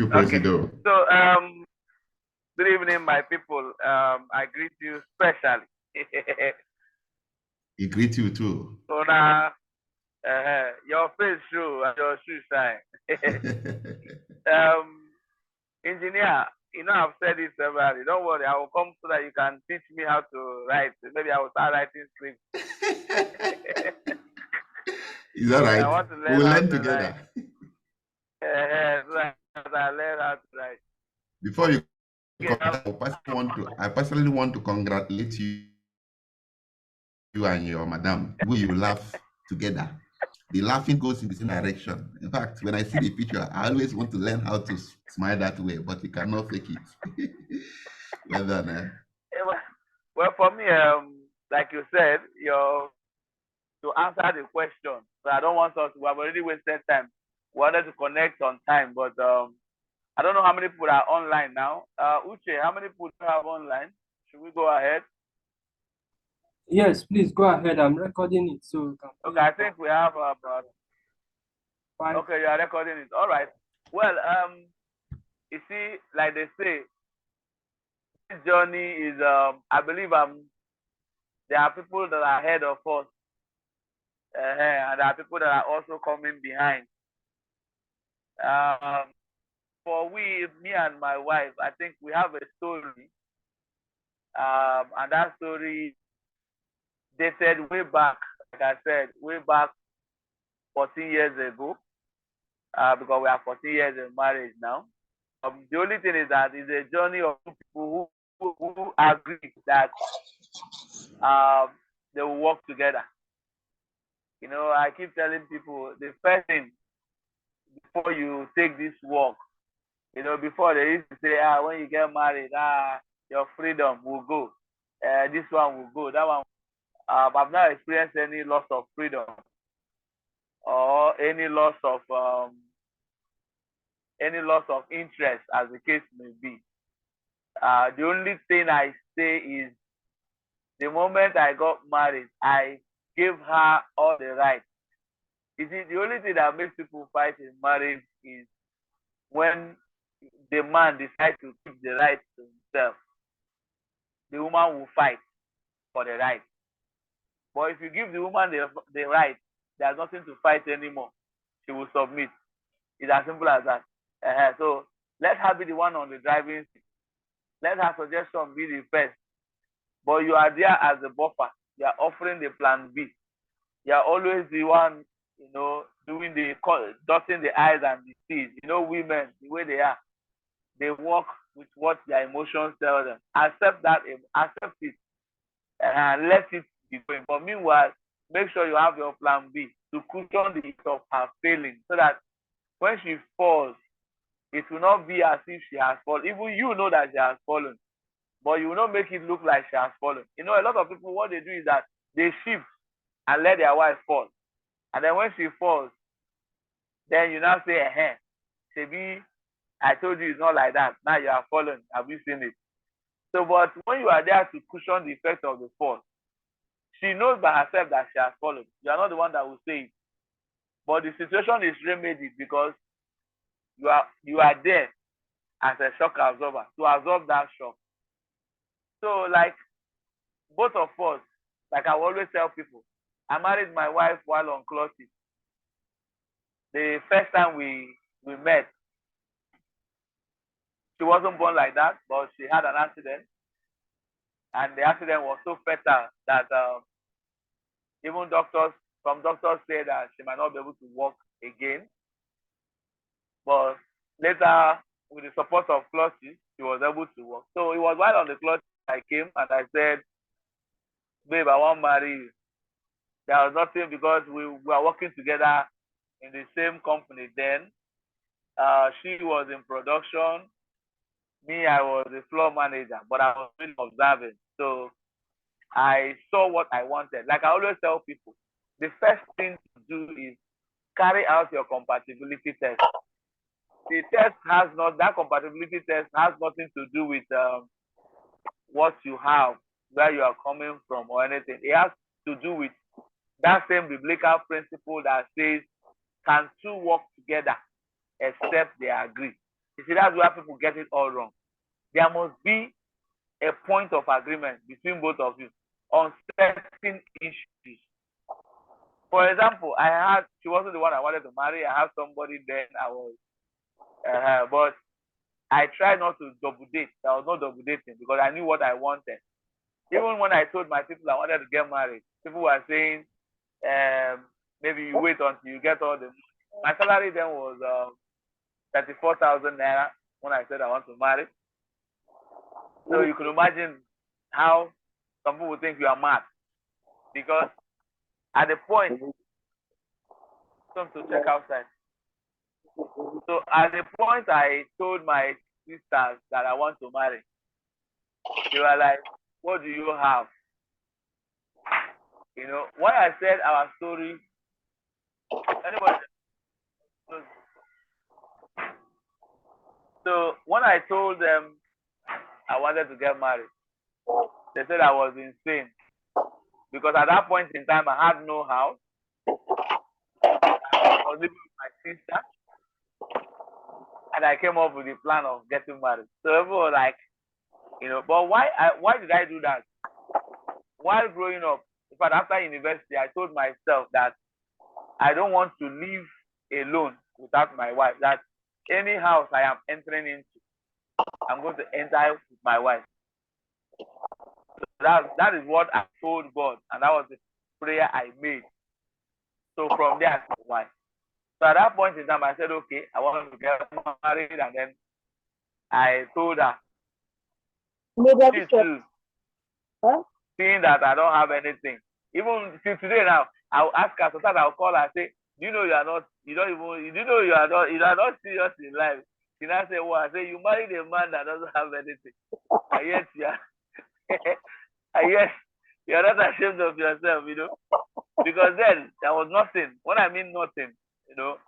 you, Okay. Presido. So, good evening, my people. I greet you specially. He greet you too. So now, your face show and your shoe shine. um, Engineer, I've said this severally. Don't worry, I will come so that you can teach me how to write. Maybe I will start writing scripts. Is that right? I want to learn We'll how learn to together. write. So that I learn how to write. Before you Okay, I personally want to congratulate you and your madam. Will you laugh together? The laughing goes in the same direction. In fact, when I see the picture, I always want to learn how to smile that way, but you cannot fake it. Well done, eh? Well, for me, like you said, to answer the question. So I don't want us. We have already wasted time. We wanted to connect on time, but I don't know how many people are online now. Uche, how many people do you have online? Should we go ahead? Yes, please go ahead. I'm recording it so we can. Okay, I think we have about. Five. Okay, you are recording it. All right. Well, you see, like they say, this journey is. I believe there are people that are ahead of us, and there are people that are also coming behind. For me and my wife, I think we have a story, and that story dated way back, like I said, way back 14 years ago, because we are 14 years in marriage now. The only thing is that it's a journey of people who agree that they will work together. I keep telling people the first thing before you take this work, before they used to say, when you get married, your freedom will go. This one will go. That one. I've not experienced any loss of freedom or any loss of interest, as the case may be. The only thing I say is, the moment I got married, I gave her all the rights. You see, the only thing that makes people fight in marriage is when the man decides to keep the right to himself. The woman will fight for the right. But if you give the woman the right, there's nothing to fight anymore. She will submit. It's as simple as that. So let her be the one on the driving seat. Let her suggestion be the first. But you are there as a buffer. You are offering the plan B. You are always the one, doing dotting the I's and the C's. Women, the way they are, they work with what their emotions tell them. Accept it, and let it be going. But meanwhile, make sure you have your plan B to cushion the hit of her failing, so that when she falls, it will not be as if she has fallen. Even you know that she has fallen, but you will not make it look like she has fallen. A lot of people, what they do is that they shift and let their wife fall. And then when she falls, then you now say, Shebi, I told you it's not like that. Now you have fallen. Have you seen it? So, but when you are there to cushion the effect of the fall, she knows by herself that she has fallen. You are not the one that will say it. But the situation is remedied because you are there as a shock absorber to absorb that shock. So, like both of us, like I always tell people, I married my wife while on clutches. The first time we met, she wasn't born like that, but she had an accident. And the accident was so fatal that even some doctors said that she might not be able to walk again. But later, with the support of clutches, she was able to walk. So it was while on the clutches I came and I said, babe, I want to marry you. There was nothing because we were working together in the same company then. She was in production. Me, I was the floor manager, but I was really observing. So I saw what I wanted. Like I always tell people, the first thing to do is carry out your compatibility test. That compatibility test has nothing to do with what you have, where you are coming from or anything. It has to do with that same biblical principle that says, can two work together except they agree? You see, that's where people get it all wrong. There must be a point of agreement between both of you on certain issues. For example, she wasn't the one I wanted to marry. I had somebody then but I tried not to double date. There was no double dating because I knew what I wanted. Even when I told my people I wanted to get married, people were saying, maybe you wait until you get all the money. My salary then was 34,000 naira when I said I want to marry. So you can imagine how some people think you are mad. Because at the point, come to check outside. So at the point I told my sisters that I want to marry, they were like, what do you have? You know, when I said our story, anybody. So when I told them I wanted to get married, they said I was insane. Because at that point in time, I had no house. I was living with my sister. And I came up with the plan of getting married. So everyone was like, you know, but why did I do that? While growing up, in fact, after university, I told myself that I don't want to live alone without my wife. That any house I am entering into, I'm going to enter with my wife. So that is what I told God, and that was the prayer I made. So from there, I said, why? So at that point in time, I said, okay, I want to get married, and then I told her, she too, seeing that I don't have anything. Even till today now, I'll ask her, sometimes I'll call her and say, do you know you are not serious in life? She now say, well, I say, you married a man that doesn't have anything. And yet, and yet, you're not ashamed of yourself, you know? Because then, there was nothing. When I mean nothing, you know?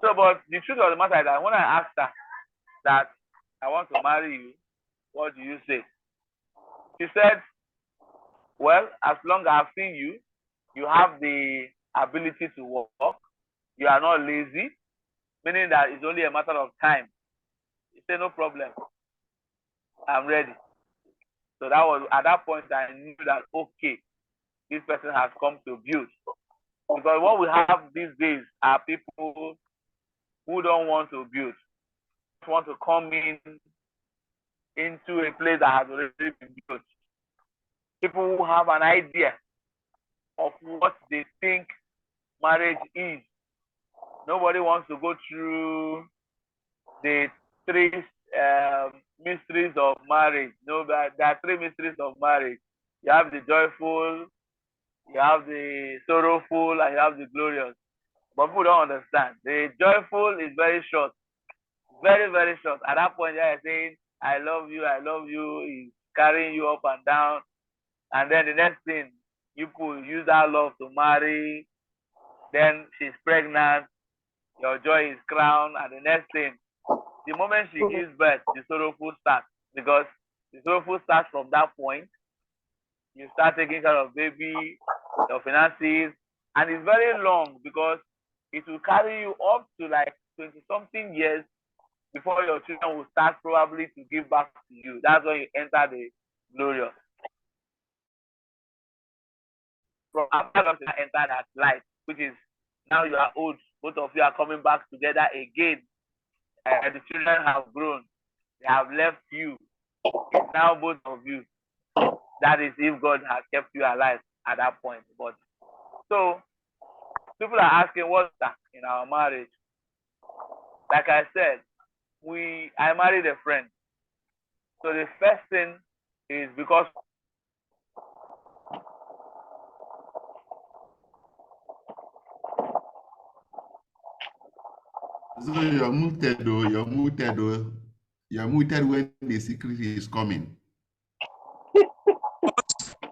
So, but the truth of the matter is that when I asked her that I want to marry you, what do you say? She said, well, as long as I've seen you, you have the ability to work, you are not lazy, meaning that it's only a matter of time. You say, no problem, I'm ready. So that was, at that point, I knew that, okay, this person has come to build. Because what we have these days are people who don't want to build, want to come into a place that has already been built. People who have an idea of what they think marriage is. Nobody wants to go through the three mysteries of marriage. No, there are three mysteries of marriage. You have the joyful, you have the sorrowful, and you have the glorious. But people don't understand. The joyful is very short. Very, very short. At that point, they are saying, I love you, he's carrying you up and down. And then the next thing, you could use that love to marry. Then she's pregnant, your joy is crowned, and the next thing, the moment she gives birth, the sorrowful starts. Because the sorrowful starts from that point. You start taking care of baby, your finances, and it's very long because it will carry you up to like 20-something years before your children will start probably to give back to you. That's when you enter the glorious. From after you enter that life, which is now you are old, both of you are coming back together again. The children have grown, they have left you. It's now both of you. That is if God has kept you alive at that point. But so people are asking what's that in our marriage. Like I said, I married a friend. So the first thing is because So you're muted though, you're muted when the secret is coming.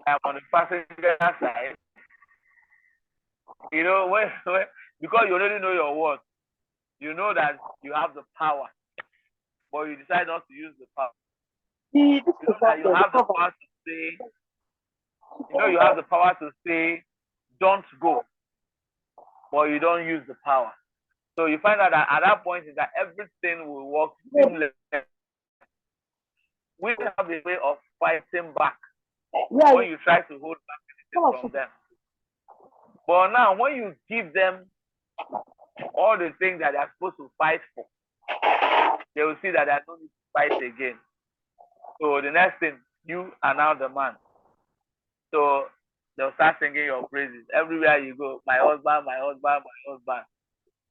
I'm on the passenger side. You know, when because you already know your worth, you know that you have the power, but you decide not to use the power. You know that you have the power to say, you have the power to say, don't go, but you don't use the power. So you find out that at that point is that everything will work seamless. We have a way of fighting back when you try to hold back anything from them. But now when you give them all the things that they are supposed to fight for, they will see that there's no need to fight again. So the next thing, you are now the man. So they'll start singing your praises everywhere you go. My husband, my husband, my husband.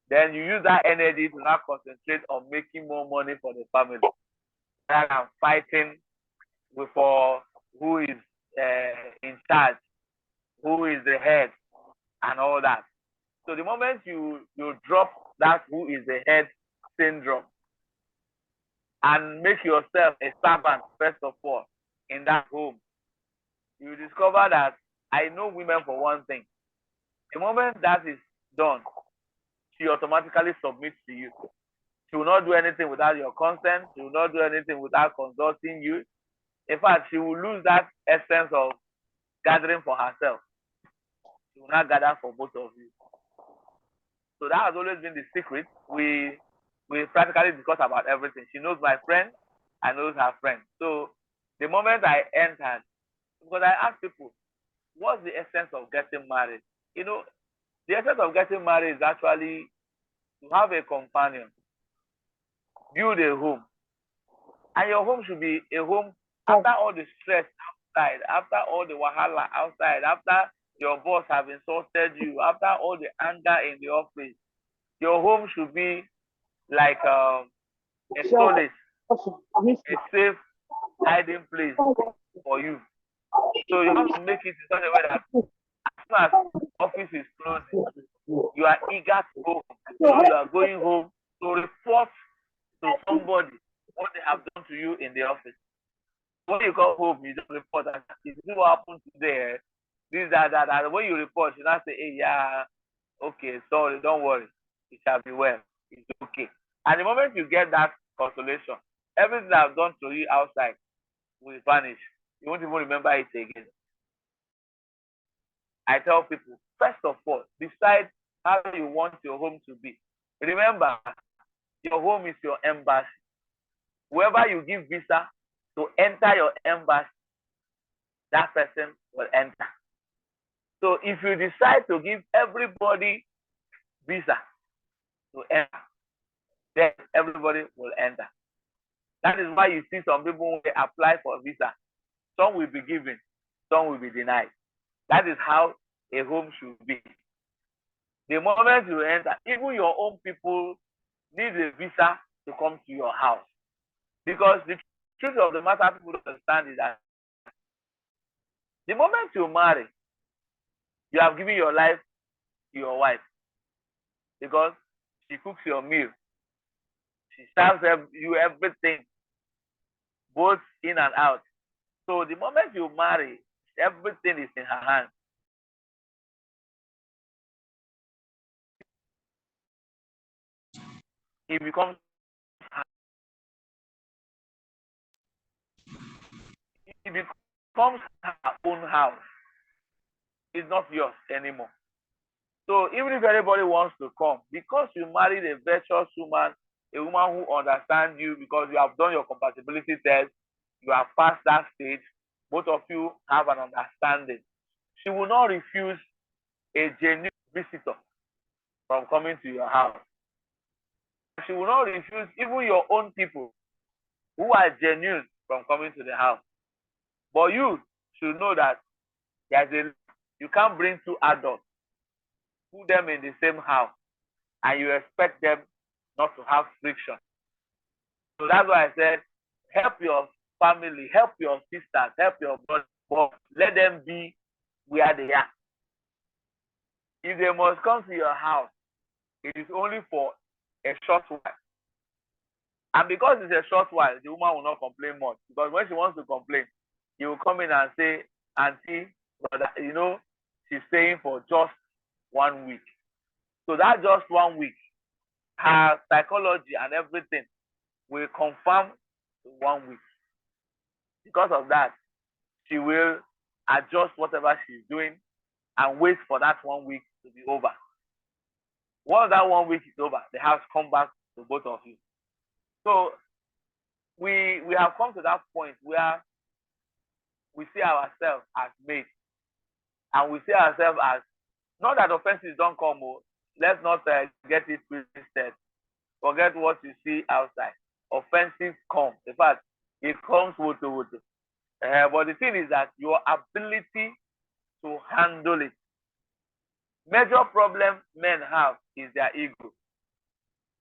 Then you use that energy to now concentrate on making more money for the family rather than fighting for who is in charge, who is the head, and all that. So the moment you drop that who is the head syndrome and make yourself a servant first of all in that home, you discover that I know women for one thing. The moment that is done, she automatically submits to you. She will not do anything without your consent. She will not do anything without consulting you. In fact, she will lose that essence of gathering for herself. She will not gather for both of you. So that has always been the secret. We practically discuss about everything. She knows my friend, I knows her friend. So the moment I entered, because I ask people, what's the essence of getting married? You know, the essence of getting married is actually to have a companion, build a home. And your home should be a home after all the stress outside, after all the wahala outside, after your boss have insulted you, after all the anger in the office. Your home should be like a solace, a safe hiding place for you. So you have to make it in such a way that as soon as office is closing, you are eager to go home. You know you are going home to report to somebody what they have done to you in the office. When you come home, you just report that this is what happened today. This, that. When you report, you not say, hey, yeah, okay, sorry, don't worry. It shall be well. It's okay. And the moment you get that consolation, everything I've done to you outside will vanish. You won't even remember it again. I tell people, first of all, decide how you want your home to be. Remember, your home is your embassy. Whoever you give visa to enter your embassy, that person will enter. So if you decide to give everybody visa to enter, then everybody will enter. That is why you see some people when they apply for a visa, some will be given, some will be denied. That is how a home should be. The moment you enter, even your own people need a visa to come to your house. Because the truth of the matter people don't understand is that the moment you marry, you have given your life to your wife. Because she cooks your meal. She serves you everything, both in and out. So the moment you marry, everything is in her hands. It becomes her own house. It's not yours anymore. So even if anybody wants to come, because you married a virtuous woman, a woman who understands you, because you have done your compatibility test, you have passed that stage, both of you have an understanding. She will not refuse a genuine visitor from coming to your house. She will not refuse even your own people who are genuine from coming to the house. But you should know that you can't bring two adults, put them in the same house, and you expect them not to have friction. So that's why I said, help your family, help your sisters, help your brothers, but let them be where they are. If they must come to your house, it is only for a short while. And because it's a short while, the woman will not complain much. Because when she wants to complain, you will come in and say, Auntie, brother, you know, she's staying for just 1 week. So that just 1 week, her psychology and everything will confirm 1 week. Because of that, she will adjust whatever she's doing and wait for that 1 week to be over. Once that 1 week is over, the house come back to both of you. So we have come to that point where we see ourselves as mates, and we see ourselves as, not that offenses don't come. Let's not get it twisted. Forget what you see outside. Offenses come. In fact, it comes with. But the thing is that your ability to handle it. Major problem men have is their ego.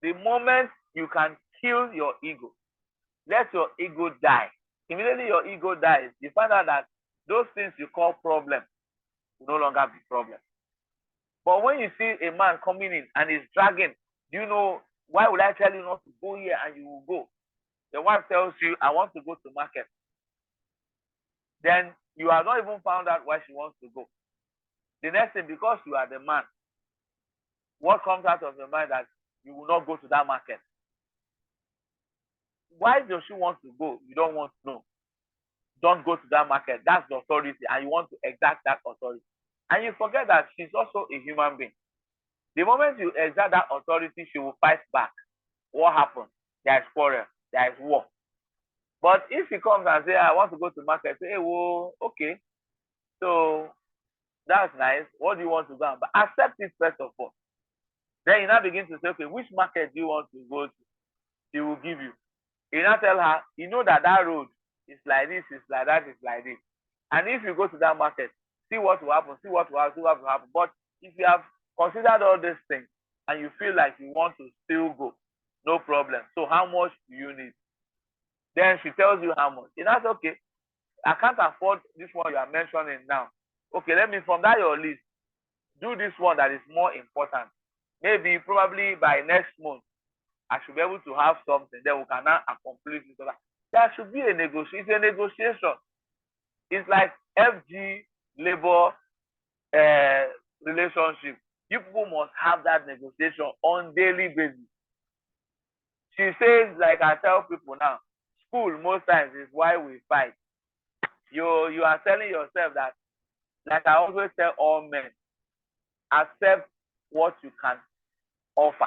The moment you can kill your ego, let your ego die. Immediately your ego dies, you find out that those things you call problem will no longer be problem. But when you see a man coming in and he's dragging, do you know, why would I tell you not to go here and you will go? The wife tells you, I want to go to market. Then you have not even found out why she wants to go. The next thing, because you are the man, what comes out of your mind that you will not go to that market? Why does she want to go? You don't want to know. Don't go to that market. That's the authority, and you want to exact that authority. And you forget that she's also a human being. The moment you exert that authority, she will fight back. What happens? There is quarrel. There is war. But if he comes and says, I want to go to market, say, hey, well, okay. So that's nice. What do you want to go? But accept it first of all. Then you now begin to say, okay, which market do you want to go to? She will give you. You now tell her, you know that road is like this, it's like that, it's like this. And if you go to that market, see what will happen, see what will happen, see what will happen. But if you have considered all these things and you feel like you want to still go, no problem. So how much do you need? Then she tells you how much. And that's okay. I can't afford this one you are mentioning now. Okay, let me, from that your list, do this one that is more important. Maybe probably by next month, I should be able to have something. Then we can now accomplish it. There should be a negotiation. It's a negotiation. It's like FG labor relationship. You people must have that negotiation on daily basis. She says, like I tell people now, school most times is why we fight. You are telling yourself that, like I always tell all men, accept what you can offer.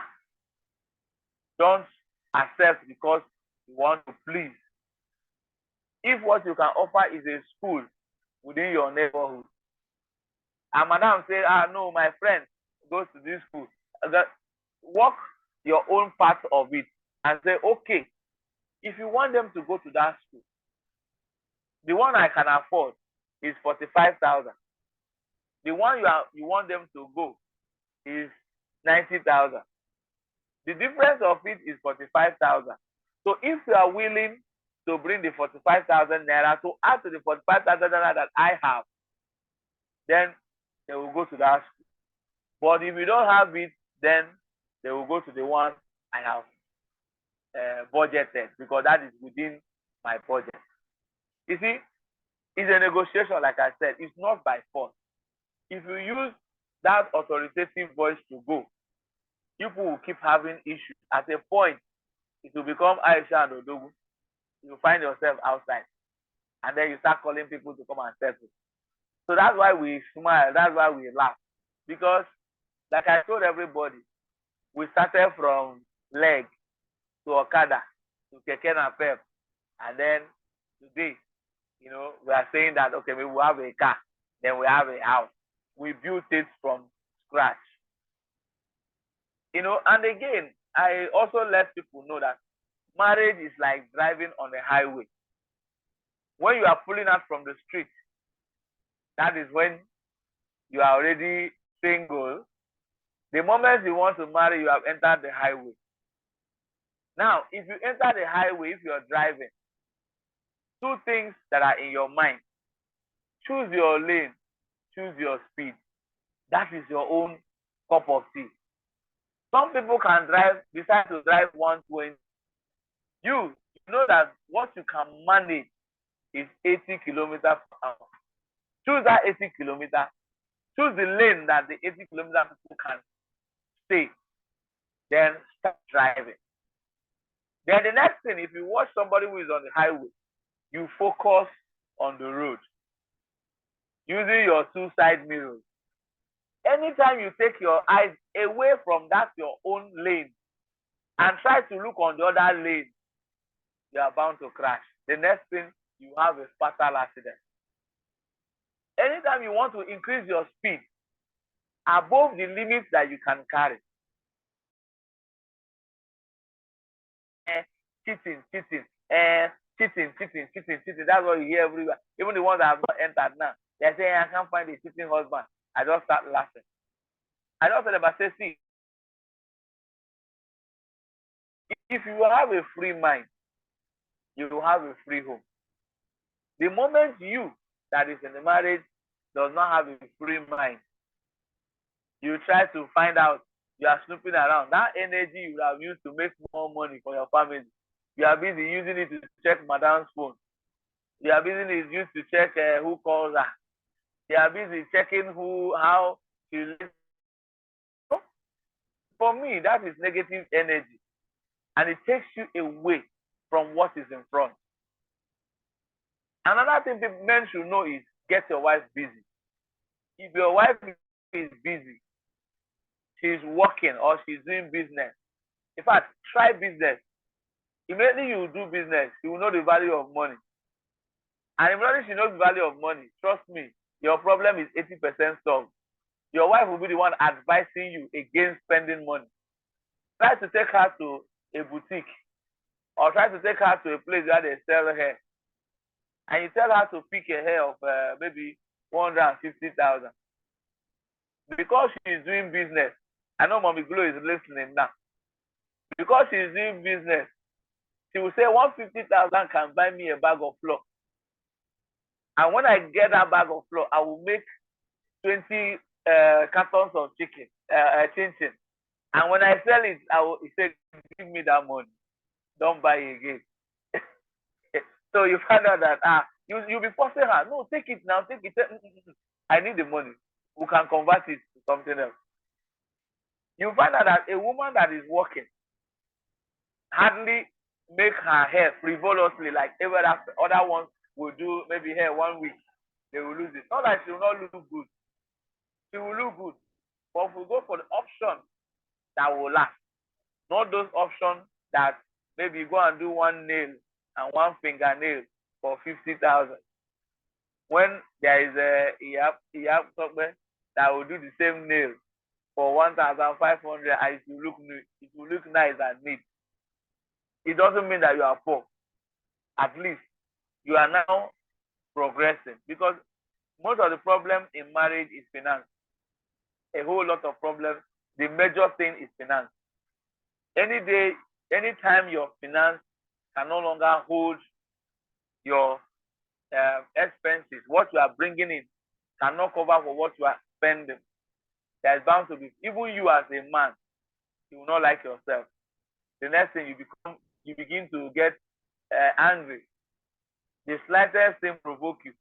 Don't accept because you want to please. If what you can offer is a school within your neighborhood, and madam says, no, my friend goes to this school, work your own part of it and say, okay, if you want them to go to that school, the one I can afford is 45,000. The one you want them to go is 90,000. The difference of it is 45,000. So if you are willing to bring the 45,000 naira to add to the 45,000 naira that I have, then they will go to that school. But if you don't have it, then they will go to the one I have budgeted, because that is within my budget. You see, it's a negotiation, like I said. It's not by force. If you use that authoritative voice to go, people will keep having issues. At a point, it will become Aisha and Odogu. You find yourself outside, and then you start calling people to come and settle. So that's why we smile. That's why we laugh, because, like I told everybody, we started from leg to Okada to Keke Napep, and then today, we are saying that, okay, we will have a car, then we have a house. We built it from scratch. And again, I also let people know that marriage is like driving on a highway. When you are pulling out from the street, that is when you are already single. The moment you want to marry, you have entered the highway. Now, if you enter the highway, if you are driving, two things that are in your mind: choose your lane, choose your speed. That is your own cup of tea. Some people can decide to drive 120. You know that what you can manage is 80 kilometers per hour. Choose that 80 kilometers. Choose the lane that the 80 kilometers people can stay. Then start driving. Then the next thing, if you watch somebody who is on the highway, you focus on the road using your two side mirrors. anytime you take your eyes away from that your own lane and try to look on the other lane, you are bound to crash. The next thing, you have a fatal accident. Anytime you want to increase your speed above the limits that you can carry, cheating, that's what you hear everywhere. Even the ones that have not entered now, they're saying, I can't find a cheating husband. I just start laughing. I just said about say, see, if you have a free mind, you will have a free home. The moment you that is in the marriage does not have a free mind, you try to find out, you are snooping around. That energy you have used to make more money for your family, you are busy using it to check madam's phone. You are busy used to check who calls her. You are busy checking how she lives. For me, that is negative energy. And it takes you away from what is in front. Another thing men should know is get your wife busy. If your wife is busy, she's working or she's doing business. In fact, try business. Immediately you do business, you will know the value of money. And immediately she knows the value of money, trust me, your problem is 80% solved. Your wife will be the one advising you against spending money. Try to take her to a boutique or try to take her to a place where they sell hair. And you tell her to pick a hair of maybe 150,000. Because she is doing business, I know Mommy Glow is listening now. Because she is doing business, she will say 150,000 can buy me a bag of flour. And when I get that bag of flour, I will make 20 cartons of chicken, chin. And when I sell it, I will say, give me that money. Don't buy again. So you find out that you'll be forcing her. No, take it now, take it. I need the money. We can convert it to something else. You find out that a woman that is working hardly make her hair frivolously like ever after. Other ones will do maybe hair 1 week, they will lose it. Not that she will not look good. She will look good. But if we go for the option that will last, not those options that maybe you go and do one nail and one fingernail for 50,000. When there is a software that will do the same nail for 1,500 and it will look nice and neat. It doesn't mean that you are poor. At least you are now progressing, because most of the problem in marriage is finance. A whole lot of problems. The major thing is finance. Anytime your finance can no longer hold your expenses, what you are bringing in cannot cover for what you are spending, there's bound to be, even you as a man, you will not like yourself. The next thing you begin to get angry. The slightest thing provoke you.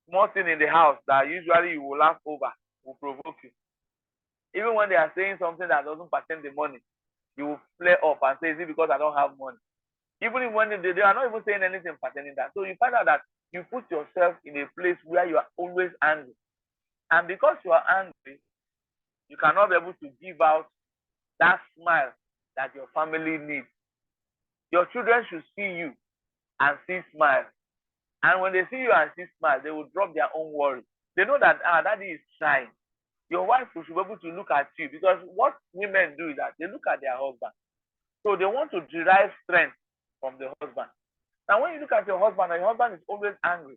Small thing in the house that usually you will laugh over will provoke you. Even when they are saying something that doesn't pertain the money, you will flare up and say, is it because I don't have money? Even when they are not even saying anything pertaining that. So you find out that you put yourself in a place where you are always angry. And because you are angry, you cannot be able to give out that smile that your family needs. Your children should see you and see smile. And when they see you and see smile, they will drop their own worry. They know that daddy is trying. Your wife should be able to look at you, because what women do is that they look at their husband. So they want to derive strength from the husband. Now, when you look at your husband, and your husband is always angry.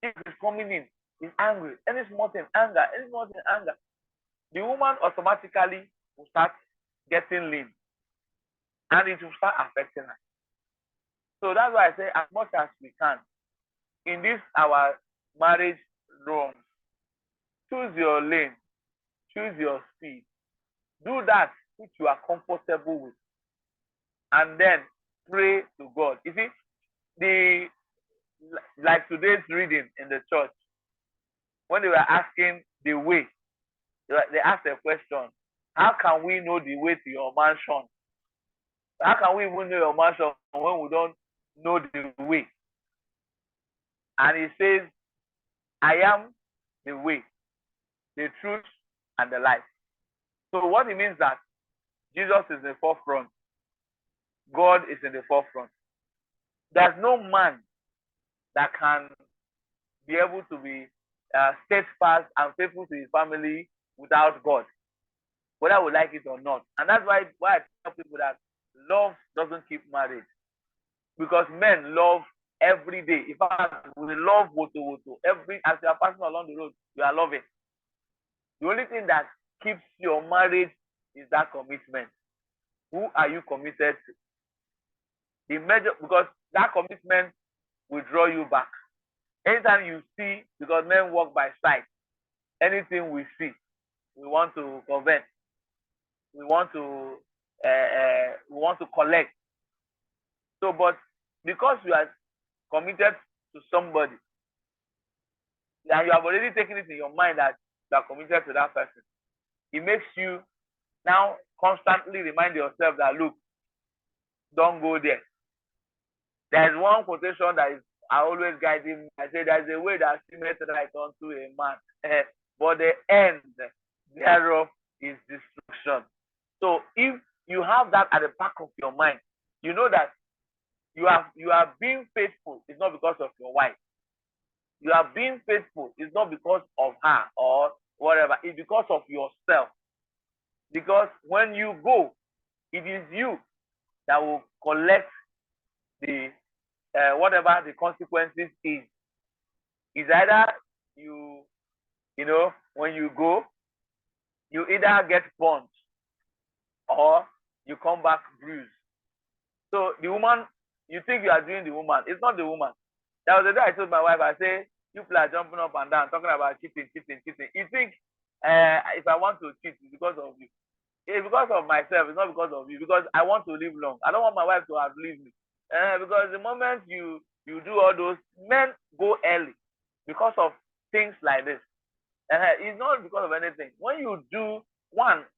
If he's coming in, he's angry. Any small thing, anger. Any small thing, anger. The woman automatically will start getting lean. And it will start affecting her. So that's why I say, as much as we can, in this our marriage room, choose your lane, choose your speed. Do that which you are comfortable with. And then pray to God. You see, like today's reading in the church, when they were asking the way, they asked a question: how can we know the way to your mansion? How can we even know your mansion when we don't know the way? And he says, I am the way, the truth, and the life. So what it means that Jesus is in the forefront. God is in the forefront. There's no man that can be able to be steadfast and faithful to his family without God, whether we like it or not. And that's why I tell people that love doesn't keep marriage. Because men love every day. In fact, we love woto. As you are passing along the road, you are loving. The only thing that keeps your marriage is that commitment. Who are you committed to? The major, because that commitment will draw you back. Anytime you see, because men walk by sight, anything we see, we want to covet. We want to collect. So, but because you are committed to somebody, and you have already taken it in your mind that you are committed to that person, it makes you now constantly remind yourself that, look, don't go there. There's one quotation that is I always guiding me. I say there's a way that seemeth right unto a man, but the end thereof is destruction. So if you have that at the back of your mind, you know that you are being faithful. It's not because of your wife. You are being faithful. It's not because of her or whatever. It's because of yourself. Because when you go, it is you that will collect the whatever the consequences is. It's either when you go, you either get punched or you come back bruised. So the woman, you think you are doing the woman. It's not the woman. There was a day I told my wife, I say, you people are jumping up and down, talking about cheating. You think if I want to cheat, it's because of you. It's because of myself. It's not because of you. Because I want to live long. I don't want my wife to outlive me. Because the moment you do all those, men go early because of things like this. It's not because of anything. When you do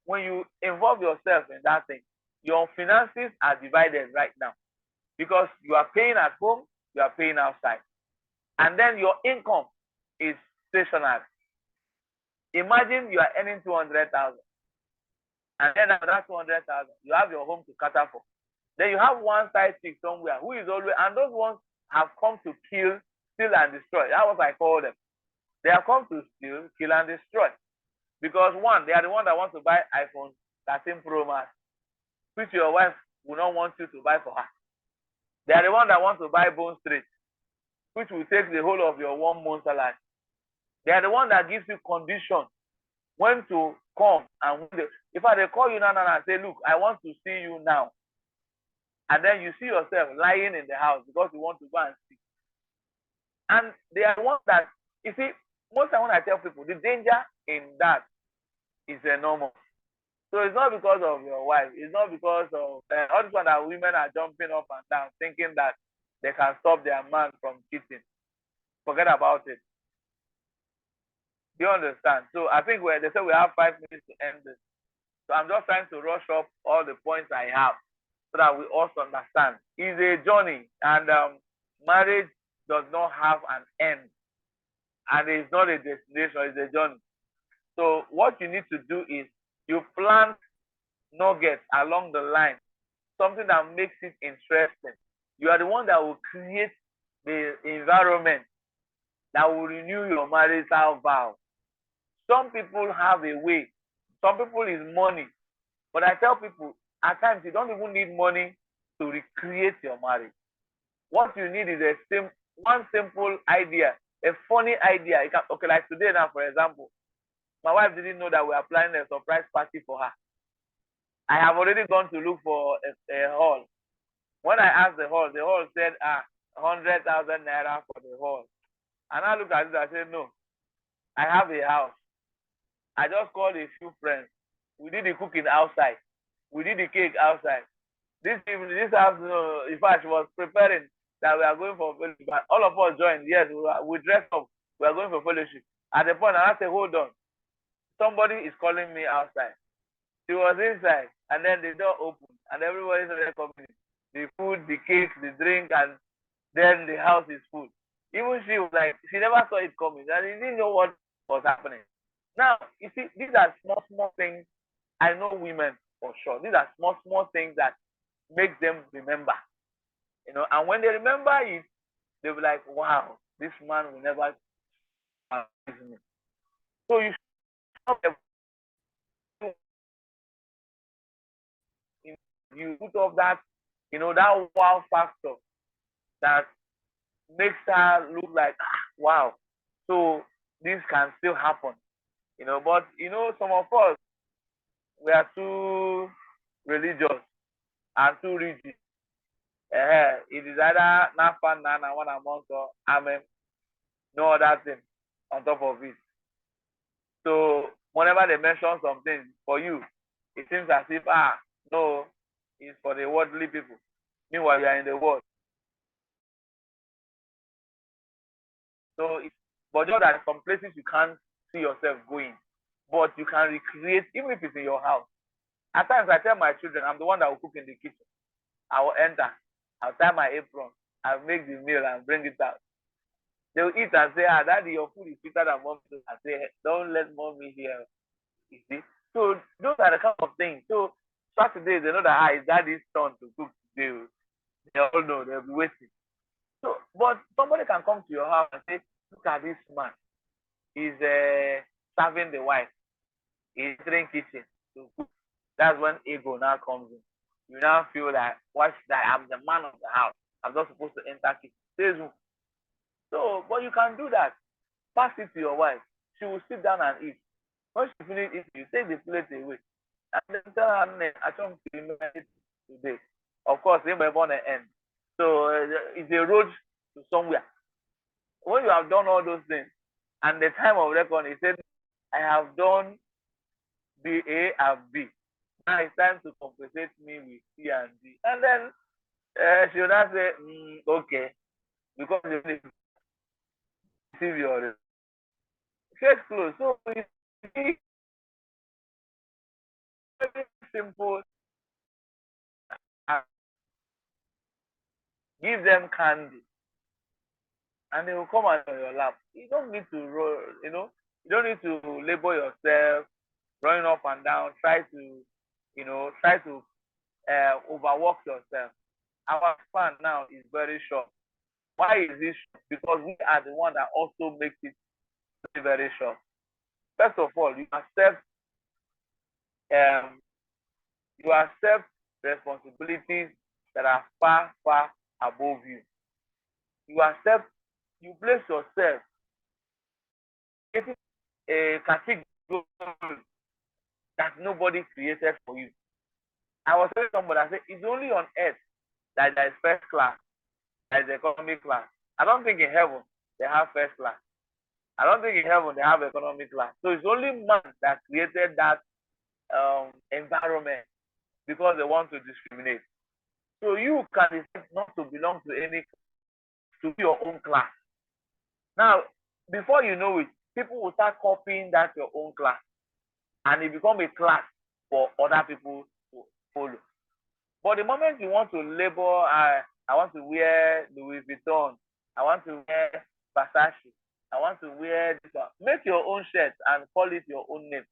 when you involve yourself in that thing, your finances are divided right now because you are paying at home, you are paying outside, and then your income is stationary. Imagine you are earning 200,000, and then another 200,000, you have your home to cater for. Then you have one side chick somewhere who is always, and those ones have come to kill, steal, and destroy. That's what I call them. They have come to steal, kill, and destroy. Because one, they are the one that want to buy iPhone 13 Pro Max, which your wife will not want you to buy for her. They are the one that want to buy Bone Street, which will take the whole of your 1 month salary. They are the one that gives you condition when to come and when if they call you now and say, look, I want to see you now. And then you see yourself lying in the house because you want to go and see. And they are the ones that, you see, most time when I tell people, the danger in that is enormous. So it's not because of your wife. It's not because of all this one that women are jumping up and down, thinking that they can stop their man from cheating. Forget about it. Do you understand? So I think they say we have 5 minutes to end this. So I'm just trying to rush up all the points I have so that we also understand. It's a journey, and marriage does not have an end. And it's not a destination, it's a journey. So what you need to do is you plant nuggets along the line, something that makes it interesting. You are the one that will create the environment that will renew your marital vow. Some people have a way. Some people is money. But I tell people, at times you don't even need money to recreate your marriage. What you need is one simple idea, a funny idea. Okay, like today now, for example, my wife didn't know that we are planning a surprise party for her. I have already gone to look for a hall. When I asked the hall said 100,000 naira for the hall. And I looked at it, I said, no, I have a house. I just called a few friends. We did the cooking outside. We did the cake outside. This evening, this afternoon, in fact, she was preparing that we are going for fellowship. All of us joined. Yes, we dressed up. We are going for fellowship. At the point, I said, hold on. Somebody is calling me outside. She was inside, and then the door opened, and everybody started coming. The food, the cake, the drink, and then the house is full. Even she was like, she never saw it coming, and she didn't know what was happening. Now, you see, these are small, small things. I know women for sure. These are small, small things that make them remember. And when they remember it, they'll be like, wow, this man will never abuse me. So you put up that wow factor that makes her look like, wow, so this can still happen. But some of us, we are too religious and too rigid. It is either not fun and one amount or amen, no other thing on top of it. So whenever they mention something for you, it seems as if no, it's for the worldly people. Meanwhile, you are in the world. So but just that some places you can't see yourself going, but you can recreate even if it's in your house. At times I tell my children, I'm the one that will cook in the kitchen. I will enter, I'll tie my apron, I'll make the meal and bring it out. They will eat and say, daddy, your food is sweeter than mommy. I say, don't let mommy hear. You see? So those are the kind of things. So Saturday, they know that it's daddy's turn to cook today. They all know, they'll be waiting. So, but somebody can come to your house and say, look at this man. He's serving the wife. He's entering kitchen to cook. That's when ego now comes in. You now feel like, what's that? I'm the man of the house. I'm not supposed to enter kitchen. So, but you can do that. Pass it to your wife. She will sit down and eat. When she finish eating, you take the plate away. And then tell her, I don't remember it today. Of course, they may want to end. So it's a road to somewhere. When you have done all those things, and the time of reckoning, he said, I have done B, A, and B. Now it's time to compensate me with C and D. And then she will not say, okay, because you receive your case closed. So it's very simple. Give them candy, and they will come on your lap. You don't need to roll, you don't need to labor yourself, running up and down, try to overwork yourself. Our span now is very short. Why is this short? Because we are the one that also makes it very, very short. First of all, you accept responsibilities that are far, far above you. You place yourself in a category that nobody created for you. I was telling somebody, I said, it's only on earth that there is first class, there is economy class. I don't think in heaven they have first class. I don't think in heaven they have economy class. So it's only man that created that environment because they want to discriminate. So you can decide not to belong to any class, to be your own class. Now, before you know it, people will start copying that your own class, and it become a class for other people to follow. But the moment you want to label, I want to wear Louis Vuitton, I want to wear Versace, I want to wear this one, make your own shirt and call it your own name.